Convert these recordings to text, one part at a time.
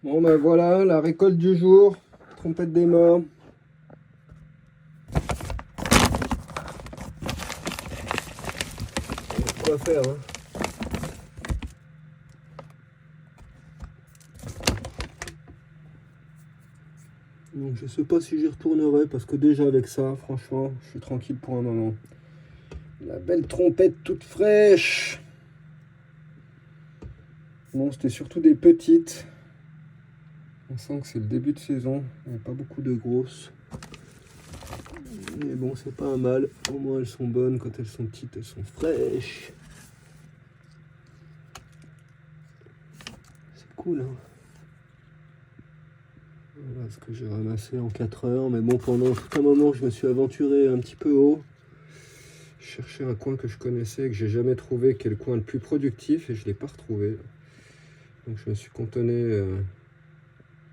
Bon ben voilà, la récolte du jour, trompette des morts. Quoi faire hein. Donc je sais pas si j'y retournerai parce que déjà avec ça, franchement, je suis tranquille pour un moment. La belle trompette toute fraîche. Bon, c'était surtout des petites. On sent que c'est le début de saison, il n'y a pas beaucoup de grosses. Mais bon, c'est pas un mal. Au moins elles sont bonnes, quand elles sont petites, elles sont fraîches. C'est cool hein. Voilà ce que j'ai ramassé en 4 heures. Mais bon, pendant tout un moment, je me suis aventuré un petit peu haut. Je cherchais un coin que je connaissais, que j'ai jamais trouvé, qui est le coin le plus productif, et je ne l'ai pas retrouvé. Donc je me suis cantonné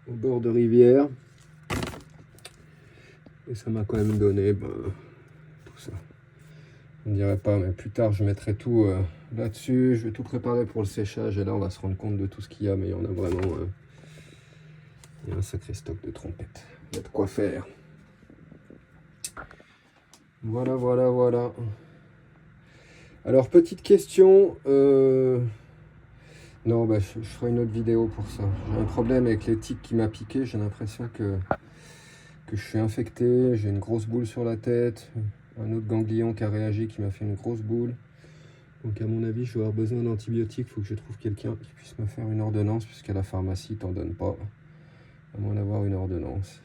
au bord de rivière. Et ça m'a quand même donné tout ça. On ne dirait pas, mais plus tard je mettrai tout là-dessus. Je vais tout préparer pour le séchage, et là on va se rendre compte de tout ce qu'il y a. Mais il y en a vraiment... il y a un sacré stock de trompettes. Il y a de quoi faire. Voilà, voilà, voilà. Alors, petite question. Non, je ferai une autre vidéo pour ça. J'ai un problème avec les tiques qui m'a piqué. J'ai l'impression que je suis infecté. J'ai une grosse boule sur la tête. Un autre ganglion qui a réagi, qui m'a fait une grosse boule. Donc, à mon avis, je vais avoir besoin d'antibiotiques. Il faut que je trouve quelqu'un qui puisse me faire une ordonnance, puisqu'à la pharmacie, ils t'en donnent pas. À moins d'avoir une ordonnance.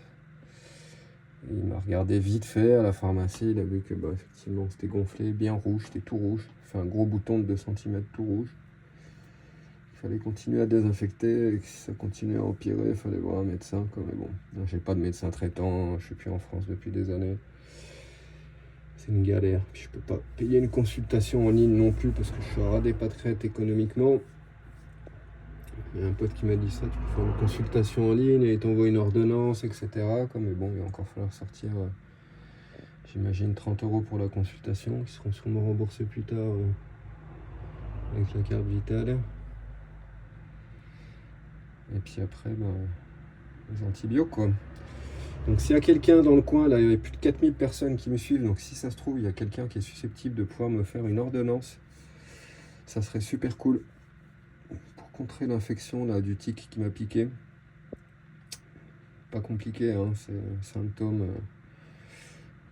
Et il m'a regardé vite fait à la pharmacie, il a vu que effectivement c'était gonflé, bien rouge, c'était tout rouge. Il fait un gros bouton de 2 cm tout rouge. Il fallait continuer à désinfecter, et si ça continuait à empirer, il fallait voir un médecin. Mais bon, j'ai pas de médecin traitant, je suis plus en France depuis des années. C'est une galère. Puis je peux pas payer une consultation en ligne non plus parce que je suis à ras des pâquerettes économiquement. Il y a un pote qui m'a dit ça, tu peux faire une consultation en ligne et il t'envoie une ordonnance, etc. Mais bon, il va encore falloir sortir, j'imagine, 30 € pour la consultation, qui seront sûrement remboursés plus tard avec la carte vitale. Et puis après, les antibiotiques, quoi. Donc s'il y a quelqu'un dans le coin, là, il y avait plus de 4000 personnes qui me suivent, donc si ça se trouve, il y a quelqu'un qui est susceptible de pouvoir me faire une ordonnance, ça serait super cool pour contrer l'infection là du tic qui m'a piqué. Pas compliqué, hein, c'est un symptôme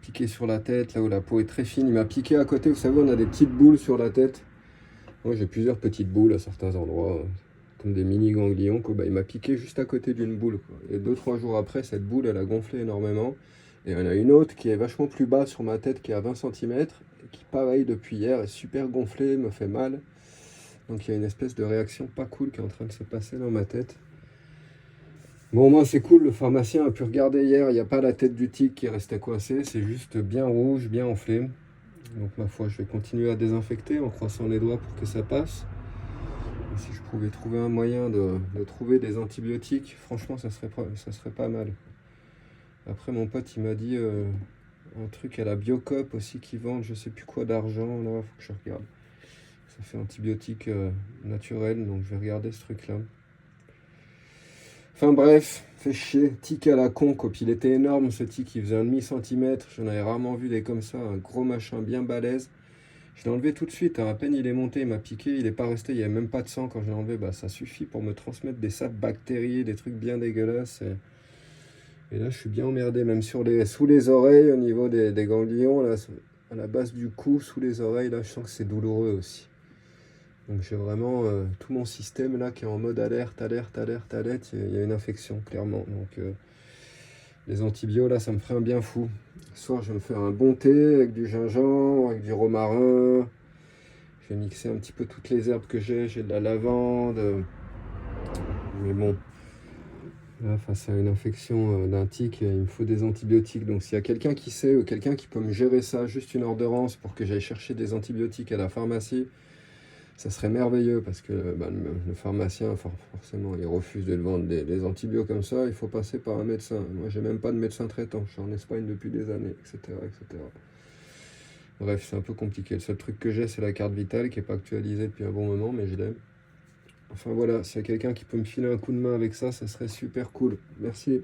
piqué sur la tête, là où la peau est très fine. Il m'a piqué à côté, vous savez, on a des petites boules sur la tête. Moi j'ai plusieurs petites boules à certains endroits, comme des mini ganglions. Il m'a piqué juste à côté d'une boule, quoi. Et 2-3 jours après, cette boule elle a gonflé énormément. Et il y en a une autre qui est vachement plus bas sur ma tête, qui est à 20 cm, et qui pareil depuis hier est super gonflée, me fait mal. Donc il y a une espèce de réaction pas cool qui est en train de se passer dans ma tête. Bon, moi c'est cool, le pharmacien a pu regarder hier, il n'y a pas la tête du tic qui restait coincée, c'est juste bien rouge, bien enflé. Donc ma foi, je vais continuer à désinfecter en croisant les doigts pour que ça passe. Et si je pouvais trouver un moyen de trouver des antibiotiques, franchement ça serait pas mal. Après mon pote il m'a dit un truc à la Biocop aussi qui vendent je sais plus quoi d'argent, là faut que je regarde. Ça fait antibiotique naturel, donc je vais regarder ce truc là. Enfin bref, fait chier, tic à la con, quoi. Puis il était énorme ce tic, il faisait 1,5 cm, j'en avais rarement vu des comme ça, un gros machin bien balèze. Je l'ai enlevé tout de suite, hein. À peine il est monté, il m'a piqué, il n'est pas resté, il n'y avait même pas de sang quand je l'ai enlevé. Ça suffit pour me transmettre des sales bactéries, des trucs bien dégueulasses. Et là je suis bien emmerdé, même sous les oreilles, au niveau des ganglions, là, à la base du cou, sous les oreilles, là je sens que c'est douloureux aussi. Donc j'ai vraiment tout mon système là qui est en mode alerte, alerte, alerte, alerte. Il y a une infection clairement. Donc les antibiotiques là, ça me ferait un bien fou. Ce soir, je vais me faire un bon thé avec du gingembre, avec du romarin. Je vais mixer un petit peu toutes les herbes que j'ai. J'ai de la lavande. Mais bon, là, face à une infection d'un tic, il me faut des antibiotiques. Donc s'il y a quelqu'un qui sait ou quelqu'un qui peut me gérer ça, juste une ordonnance pour que j'aille chercher des antibiotiques à la pharmacie, ça serait merveilleux parce que le pharmacien, forcément, il refuse de le vendre des antibiotiques comme ça. Il faut passer par un médecin. Moi, j'ai même pas de médecin traitant. Je suis en Espagne depuis des années, etc., etc. Bref, c'est un peu compliqué. Le seul truc que j'ai, c'est la carte vitale qui n'est pas actualisée depuis un bon moment, mais je l'ai. Enfin voilà, s'il y a quelqu'un qui peut me filer un coup de main avec ça, ça serait super cool. Merci.